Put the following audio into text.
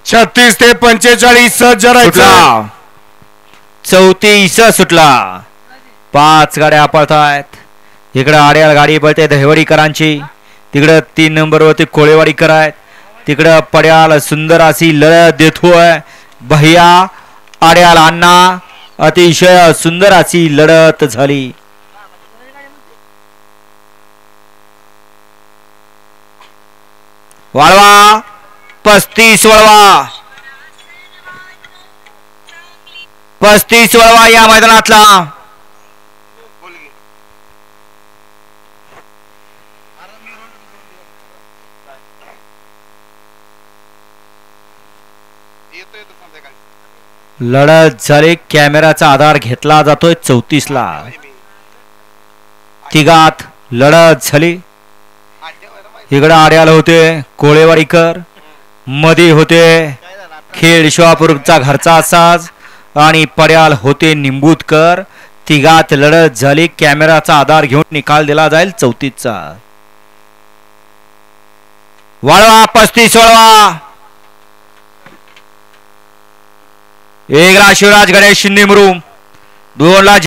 36 ते 45 सुटला 34 सुटला 5 गाड्या पळतायत इकडे आड्याळ गाडी पळते दहिवडीकरांची तिकडे 3 नंबरवरती कोळेवाडीकर आहेत तिकडे पड्याल सुंदर अशी लढत देतोय भैया आड्याल अण्णा अतिशय सुंदर अशी लढत झाली वाळवा 35 वळवा 35 वळवा या मैदानातला लढत झाली कॅमेराचा आधार घेतला जातोय 34 ला तिघात लढत झाली इकडे आड्याला होते कोळेवाडीकर मध्ये होते खेड शिवापूरचा घरचा साज आणि पड्याल होते निंबूतकर तिघात लढत झाली कॅमेराचा आधार घेऊन निकाल दिला जाईल 34 चा वाळवा 35 वळवा एक शिवराज गणेश शिंदे मुरुम 2 ला